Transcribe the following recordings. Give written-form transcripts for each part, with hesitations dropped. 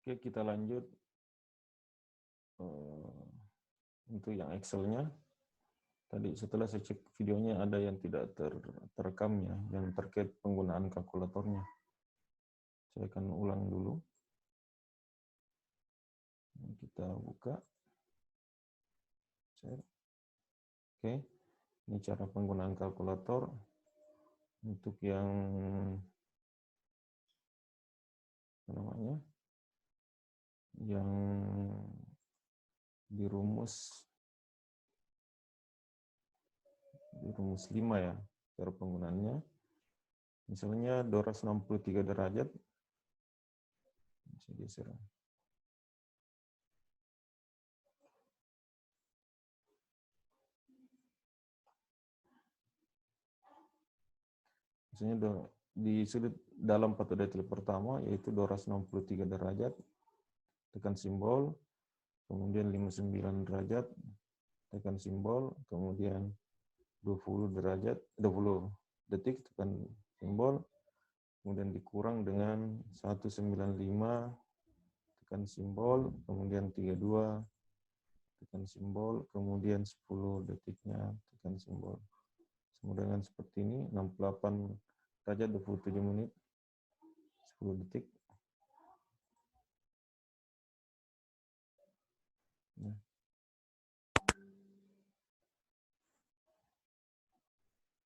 Oke, kita lanjut untuk yang Excel-nya. Tadi setelah saya cek videonya ada yang tidak terekam ya, yang terkait penggunaan kalkulatornya. Saya akan ulang dulu. Kita buka. Oke, ini cara penggunaan kalkulator. Untuk yang apa namanya, yang di rumus 5 ya, cara penggunaannya. Misalnya 263 derajat. Saya geser. Misalnya di sudut dalam patokan detail pertama yaitu 263 derajat, tekan simbol, kemudian 59 derajat, tekan simbol, kemudian 20 derajat, 20 detik, tekan simbol, kemudian dikurang dengan 195, tekan simbol, kemudian 32, tekan simbol, kemudian 10 detiknya, tekan simbol. Sama dengan seperti ini, 68 derajat 27 menit, 10 detik. Nah.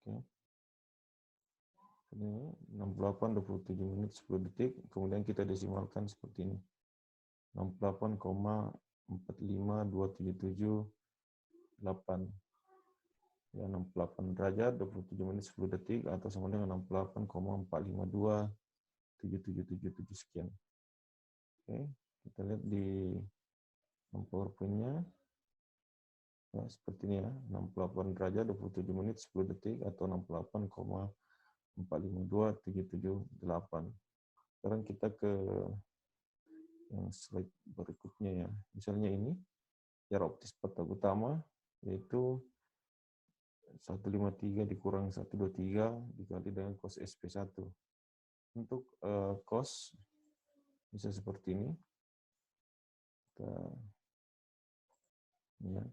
Oke. Ini 68 27 menit 10 detik, kemudian kita desimalkan seperti ini. 68,45277,8. Ya, 68 derajat 27 menit 10 detik atau sama dengan 68,4527777 sekian. Oke, kita lihat di PowerPoint-nya. Nah, seperti ini ya, 68 derajat 27 menit 10 detik atau 68,4527778. Sekarang kita ke yang slide berikutnya ya. Misalnya ini jarak optis patokan utama yaitu 153 dikurang 123 dikali dengan cos SP1. Untuk cos bisa seperti ini. Kita ya.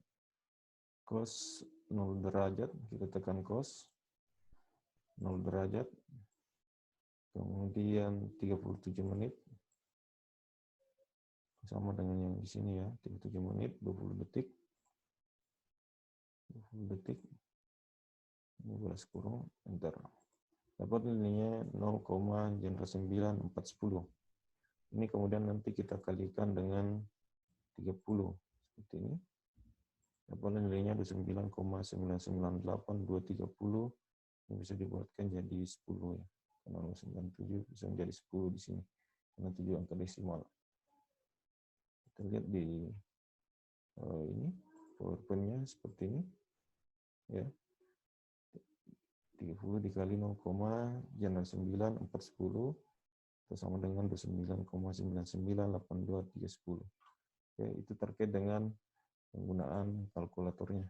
Cos 0 derajat, kita tekan cos 0 derajat. Kemudian 37 menit. Sama dengan yang di sini ya, 37 menit 20 detik. 20 detik. 15 kurung enter. Dapat nilainya 0,940. Ini kemudian nanti kita kalikan dengan 30 seperti ini. Dapat nilainya 29,998230. Ini bisa dibuatkan jadi 10 ya. Karena 97 bisa menjadi 10 di sini. Karena 7 angka desimal. Kita lihat di ini PowerPoint-nya seperti ini. Ya. 30 dikali 0,940 itu sama dengan 29,998230. Oke, itu terkait dengan penggunaan kalkulatornya.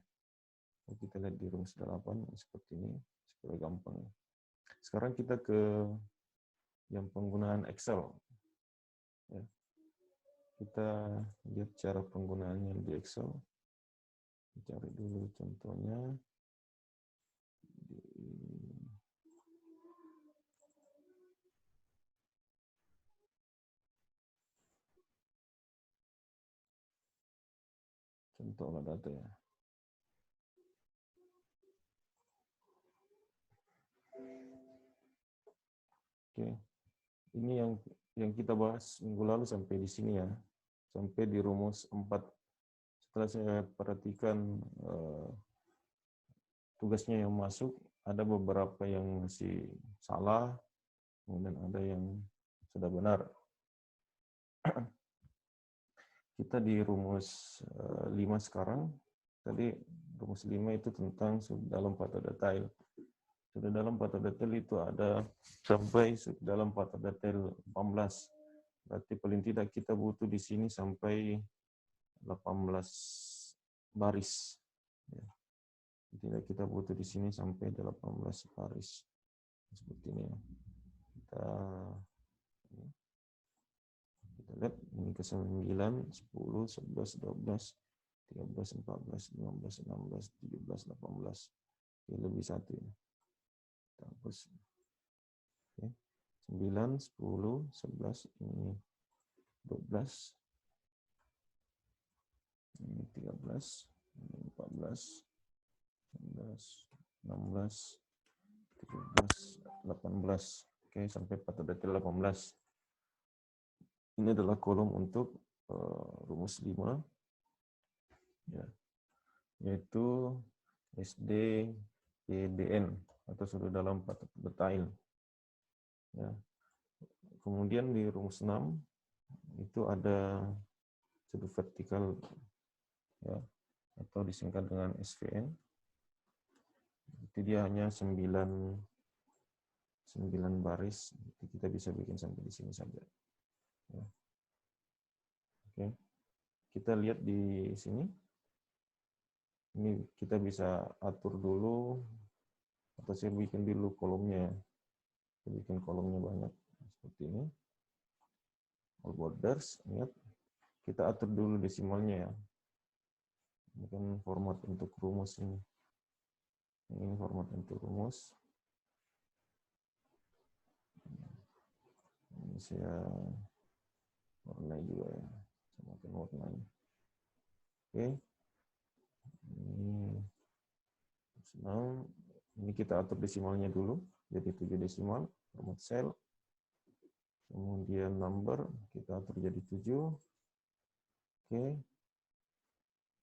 Kita lihat di rumus 8 seperti ini supaya gampang. Sekarang kita ke yang penggunaan Excel. Ya. Kita lihat cara penggunaannya di Excel. Cari dulu contohnya. Contoh olah data ya. Oke, ini yang kita bahas minggu lalu sampai di sini ya, sampai di rumus 4. Setelah saya perhatikan tugasnya yang masuk, ada beberapa yang masih salah, kemudian ada yang sudah benar. Kita di rumus 5 sekarang. Tadi rumus 5 itu tentang dalam patokan detail. Sudah dalam patokan detail itu ada sampai dalam patokan detail 18. Berarti paling tidak kita butuh di sini sampai 18 baris. Ya. Tidak kita butuh di sini sampai 18 baris. Seperti ini ya. Kita lihat ini Ini ke 9, 10, 11, 12, 13, 14, 15, 16, 17, 18. Oke, lebih satu ya. Kita hapus. Oke. 9, 10, 11, ini 12, ini 13, ini 14, 15, 16, 17, 18. Oke, sampai pada detail 18. Ini adalah kolom untuk rumus 5, ya, yaitu SDPDN atau sudah dalam patut detail. Ya. Kemudian di rumus 6 itu ada sudut vertikal, ya, atau disingkat dengan SVN. Itu dia hanya 9 baris. Kita bisa bikin sampai di sini saja. Ya. Oke. Kita lihat di sini. Ini kita bisa atur dulu, atau saya bikin dulu kolomnya. Saya bikin kolomnya banyak seperti ini. All borders, ingat kita atur dulu desimalnya ya. Ini kan format untuk rumus ini. Ini format untuk rumus. Ini saya warnai juga ya, samakan warnanya. Oke. Ini kita atur desimalnya dulu, jadi 7 desimal, format cell. Kemudian number kita atur jadi 7. Oke.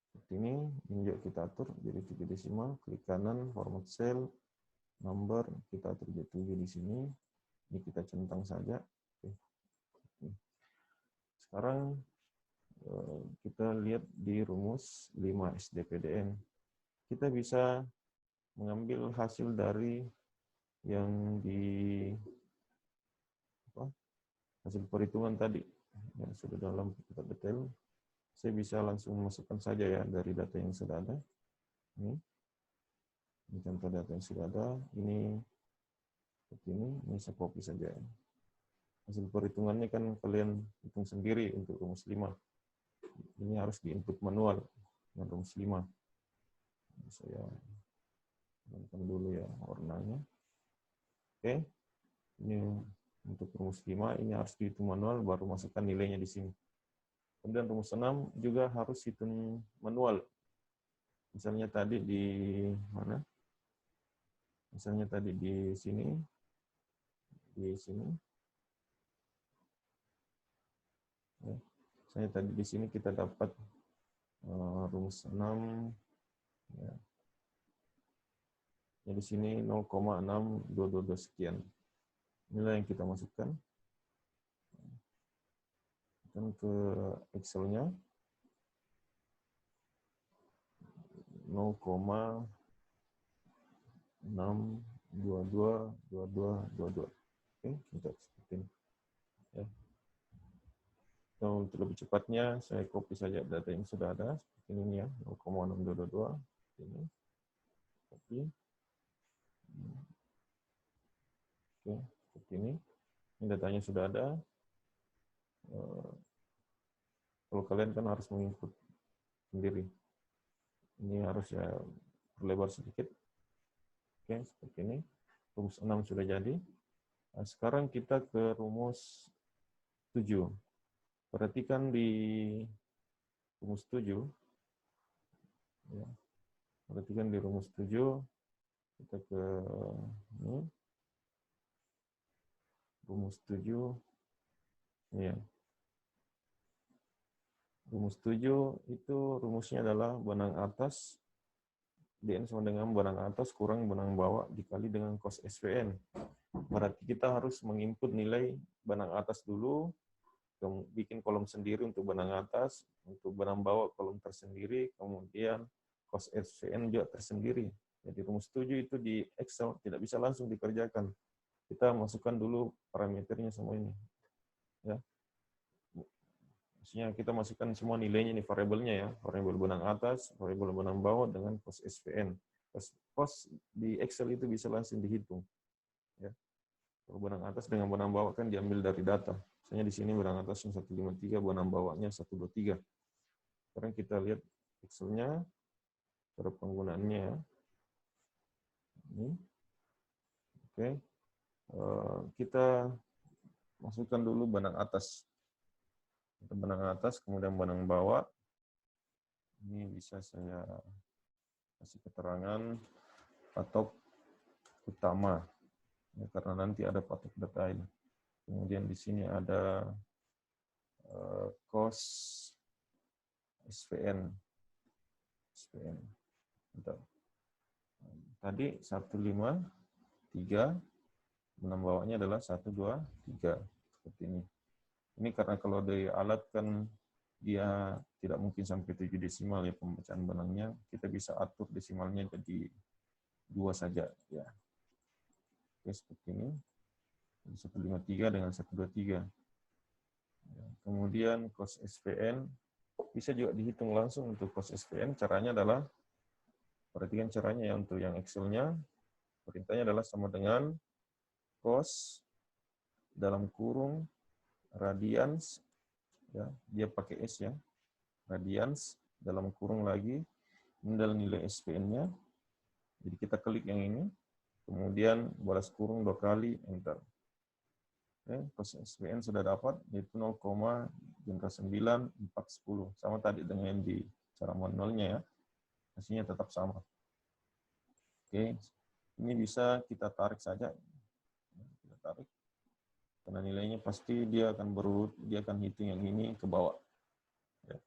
Seperti ini juga kita atur jadi 7 desimal, klik kanan, format cell, number kita atur jadi 7 di sini. Ini kita centang saja. Oke. Sekarang kita lihat di rumus 5 SDPDN. Kita bisa mengambil hasil dari yang di hasil perhitungan tadi yang sudah dalam detail. Saya bisa langsung masukkan saja ya dari data yang sudah ada. Ini contoh data yang sudah ada. Ini seperti ini saya copy saja. Hasil perhitungannya kan kalian hitung sendiri untuk rumus 5. Ini harus diinput manual dengan rumus 5. Saya gunakan dulu ya warnanya. Oke. Ini untuk rumus 5 ini harus dihitung manual, baru masukkan nilainya di sini. Kemudian rumus 6 juga harus hitung manual. Misalnya tadi di mana? Misalnya tadi di sini. Di sini. Ya. Misalnya tadi di sini kita dapat rumus 6 ya. Ya, di sini 0,6222 sekian. Inilah yang kita masukkan. Dan ke Excel-nya 0,6222222. Oke, kita seperti ini. Ya. Untuk lebih cepatnya, saya copy saja data yang sudah ada. Seperti ini ya, 0,6222. Ini. Copy. Oke, seperti ini. Ini datanya sudah ada. Kalau kalian kan harus menginput sendiri. Ini harus ya perlebar sedikit. Oke, seperti ini. Rumus 6 sudah jadi. Nah, sekarang kita ke rumus 7. Perhatikan di rumus 7. Ya. Perhatikan di rumus 7. Kita ke ini. Rumus 7. Ya. Rumus 7 itu rumusnya adalah benang atas DN sama dengan benang atas kurang benang bawah dikali dengan cos SVN. Berarti kita harus menginput nilai benang atas dulu, bikin kolom sendiri untuk benang atas, untuk benang bawah kolom tersendiri, kemudian cos SVN juga tersendiri. Jadi rumus 7 itu di Excel tidak bisa langsung dikerjakan. Kita masukkan dulu parameternya semua ini. Ya. Maksudnya kita masukkan semua nilainya nih, variabelnya ya, variabel benang atas, variabel benang bawah dengan cos SVN. Cos di Excel itu bisa langsung dihitung. Ya. Kalau benang atas dengan benang bawah kan diambil dari data. Misalnya di sini benang atasnya 153, benang bawahnya 123. Sekarang kita lihat Excel-nya, cara penggunaannya. Ini. Oke. Kita masukkan dulu benang atas. Benang atas, kemudian benang bawah. Ini bisa saya kasih keterangan patok utama, ya, karena nanti ada patok detail. Kemudian di sini ada kos SVN. Bentar. Tadi 153, benang bawahnya adalah 123, seperti ini. Ini karena kalau dari alat kan dia tidak mungkin sampai 7 desimal ya pembacaan benangnya, kita bisa atur desimalnya jadi 2 saja ya. Oke, seperti ini. 153 dengan 123. Ya, kemudian kos SVN bisa juga dihitung langsung untuk kos SVN. Caranya adalah, perhatikan caranya ya untuk yang Excel-nya. Perintahnya adalah sama dengan kos dalam kurung radians, ya, dia pakai S ya, radians dalam kurung lagi, ini adalah nilai SVN-nya. Jadi kita klik yang ini, kemudian balas kurung 2 kali, enter. Oke, kos SVN sudah dapat, yaitu 0,99410. Sama tadi dengan di cara manualnya ya, hasilnya tetap sama. Oke, ini bisa kita tarik saja. Kita tarik. Karena nilainya pasti dia akan berurut, dia akan hitung yang ini ke bawah. Ya.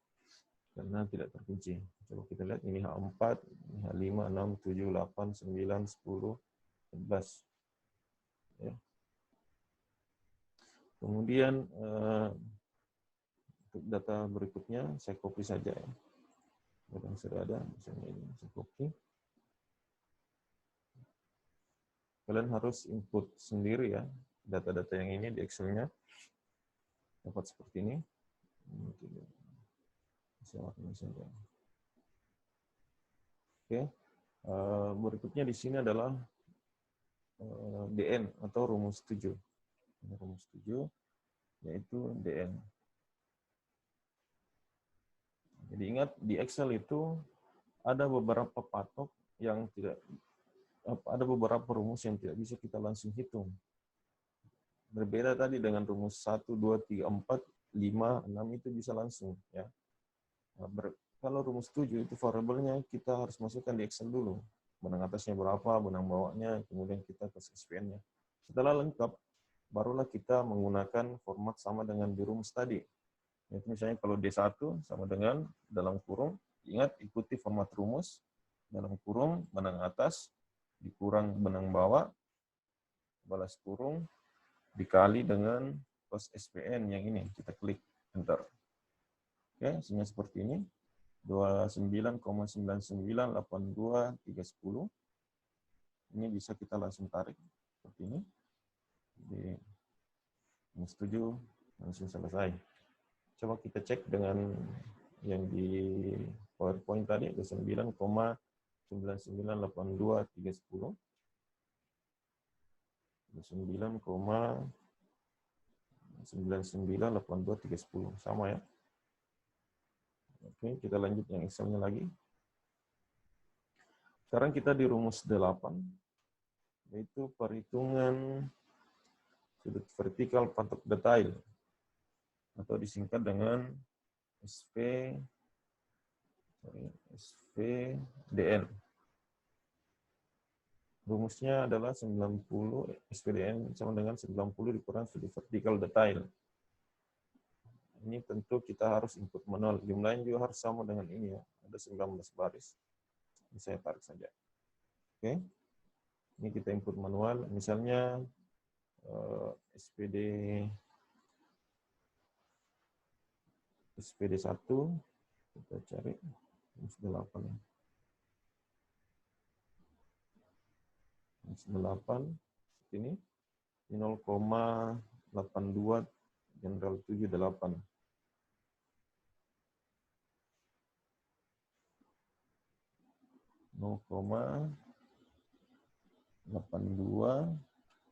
Karena tidak terkunci. Coba kita lihat, ini H4, ini H5, 6, 7, 8, 9, 10, 11. Ya. Kemudian untuk data berikutnya, saya copy saja ya. Yang sudah ada, misalnya ini, saya copy. Kalian harus input sendiri ya, data-data yang ini di Excel-nya. Dapat seperti ini. Oke, berikutnya di sini adalah DN atau rumus 7. Rumus 7 yaitu DN. Jadi ingat di Excel itu ada beberapa patok yang tidak, ada beberapa rumus yang tidak bisa kita langsung hitung. Berbeda tadi dengan rumus 1, 2, 3, 4, 5, 6 itu bisa langsung ya. Kalau rumus 7 itu variabelnya kita harus masukkan di Excel dulu. Benang atasnya berapa, benang bawahnya, kemudian kita ke SVN-nya. Setelah lengkap, barulah kita menggunakan format sama dengan di rumus tadi. Yaitu misalnya kalau D1 sama dengan dalam kurung, ingat ikuti format rumus, dalam kurung, benang atas, dikurang benang bawah, balas kurung, dikali dengan kos SVN yang ini, kita klik enter. Oke, hasilnya seperti ini, 29,9982,310. Ini bisa kita langsung tarik seperti ini. Di rumus 7 langsung selesai. Coba kita cek dengan yang di PowerPoint tadi, 29,9982,310. 29,9982,310 sama ya. Oke, kita lanjut yang Excel-nya lagi. Sekarang kita di rumus 8, yaitu perhitungan sudut vertikal patok detail, atau disingkat dengan SVDN. Rumusnya adalah 90, SVDN sama dengan 90 dikurang sudut vertikal detail. Ini tentu kita harus input manual. Jumlahnya juga harus sama dengan ini ya. Ada 19 baris. Ini saya tarik saja. Oke. Ini kita input manual. Misalnya SPD 1, kita cari rumus 8. 8 ini 0,82 general 78. 0,82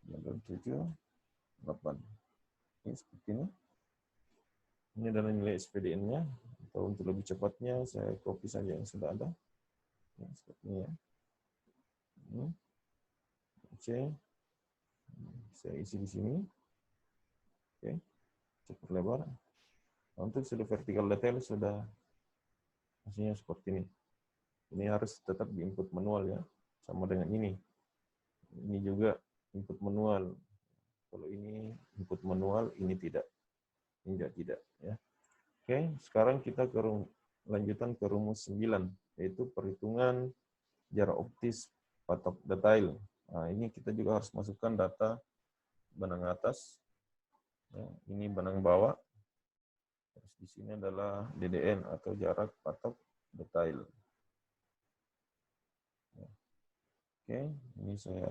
general 78. Ini seperti seperti ini. Ini adalah nilai SPDN-nya. Atau untuk lebih cepatnya, saya copy saja yang sudah ada. Ya, seperti ini ya. Oke. Saya isi di sini. Oke. Cukup lebar. Untuk sudah vertical detail sudah hasilnya seperti ini. Ini harus tetap di input manual ya. Sama dengan ini. Ini juga input manual. Kalau ini input manual, ini tidak. Ini juga tidak ya. Oke, sekarang kita lanjutan ke rumus 9, yaitu perhitungan jarak optis patok detail. Nah, ini kita juga harus masukkan data benang atas. Ya, ini benang bawah. Terus di sini adalah DDN atau jarak patok detail. Ya. Oke, ini saya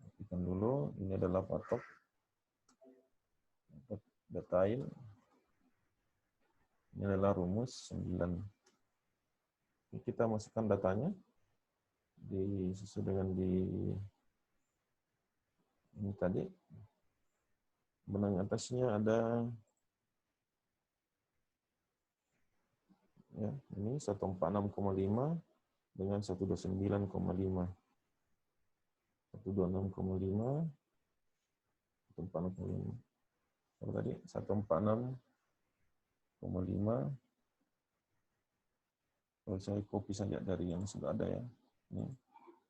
rapikan dulu. Ini adalah patok detail. Ini adalah rumus 9. Ini kita masukkan datanya sesuai dengan ini tadi. Benang atasnya ada ya, ini 146,5 dengan 129,5. 126,5, 146,5. Kalau tadi 146,5. Kalau saya copy saja dari yang sudah ada ya. Ini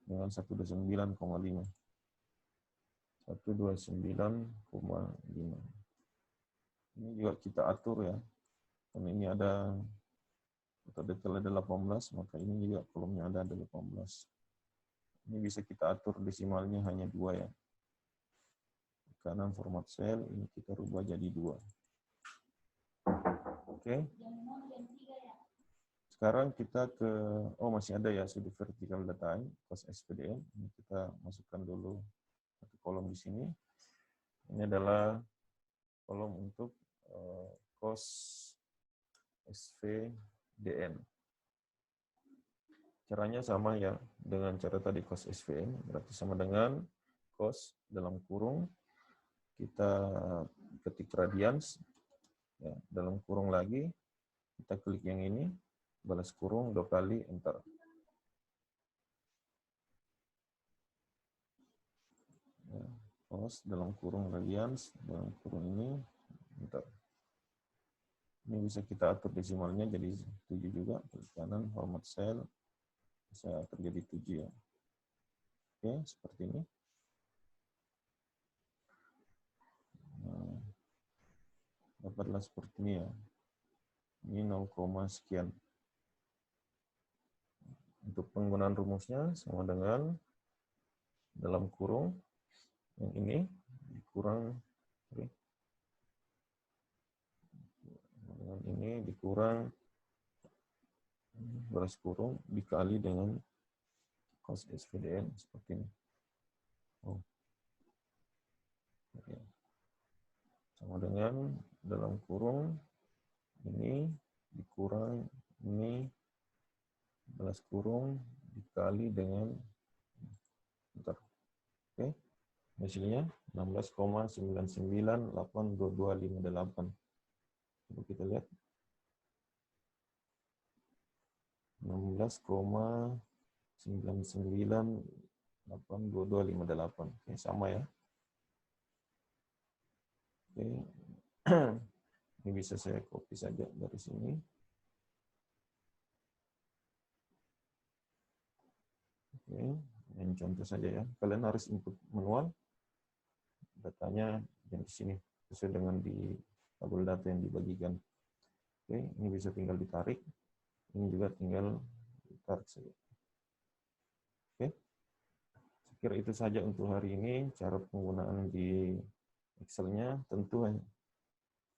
dengan 129,5. 129,5. Ini juga kita atur ya. Karena ini ada atau detail ada 18, maka ini juga kolomnya ada 18. Ini bisa kita atur desimalnya hanya 2 ya. Kanan format cell, ini kita rubah jadi 2. Oke. Sekarang kita ke, masih ada ya, sudah vertical data, cost SPDN. Ini kita masukkan dulu satu kolom di sini. Ini adalah kolom untuk cost SVDN. Caranya sama ya, dengan cara tadi cost SVN, berarti sama dengan cost dalam kurung, kita ketik radians, ya, dalam kurung lagi, kita klik yang ini, balas kurung 2 kali, enter. Ya, cost dalam kurung radians, dalam kurung ini, enter. Ini bisa kita atur desimalnya jadi 7 juga, klik kanan, format cell, bisa terjadi 7 ya. Oke, seperti ini. Nah, dapatlah seperti ini ya. Ini 0, sekian. Untuk penggunaan rumusnya sama dengan dalam kurung yang ini dikurang dengan ini dikurang balas kurung dikali dengan cost SVDN seperti ini. Oke. Sama dengan dalam kurung ini dikurang ini balas kurung dikali dengan bentar. Oke. Hasilnya 16,9982258. Coba kita lihat. 16,9982258. Oke, sama ya. Oke. Ini bisa saya copy saja dari sini. Oke, ini contoh saja ya. Kalian harus input manual datanya yang di sini sesuai dengan di tabel data yang dibagikan. Oke, ini bisa tinggal ditarik. Ini juga tinggal ditarik saja. Oke. Saya kira itu saja untuk hari ini. Cara penggunaan di Excel-nya tentu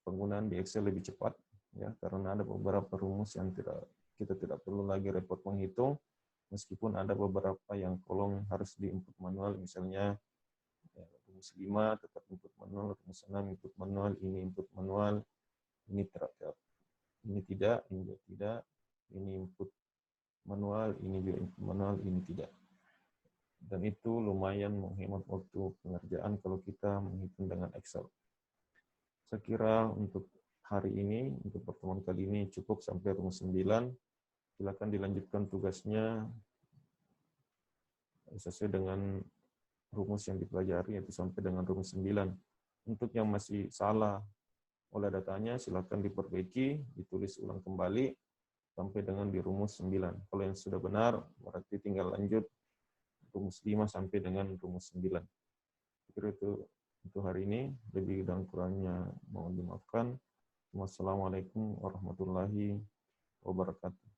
penggunaan di Excel lebih cepat ya, karena ada beberapa rumus yang kita tidak perlu lagi repot menghitung, meskipun ada beberapa yang kolom harus diinput manual, misalnya ya, rumus 5 tetap input manual, rumus 6 input manual, ini input manual, ini tidak, ini juga tidak, ini input manual, ini juga input manual, ini tidak. Dan itu lumayan menghemat waktu pengerjaan kalau kita menghitung dengan Excel. Saya kira untuk hari ini, untuk pertemuan kali ini cukup sampai rumus 9. Silakan dilanjutkan tugasnya sesuai dengan rumus yang dipelajari, yaitu sampai dengan rumus 9. Untuk yang masih salah oleh datanya, silakan diperbaiki, ditulis ulang kembali, sampai dengan di rumus 9. Kalau yang sudah benar, berarti tinggal lanjut rumus 5 sampai dengan rumus 9. Kira itu untuk hari ini, lebih dan kurangnya mohon dimaafkan. Wassalamualaikum warahmatullahi wabarakatuh.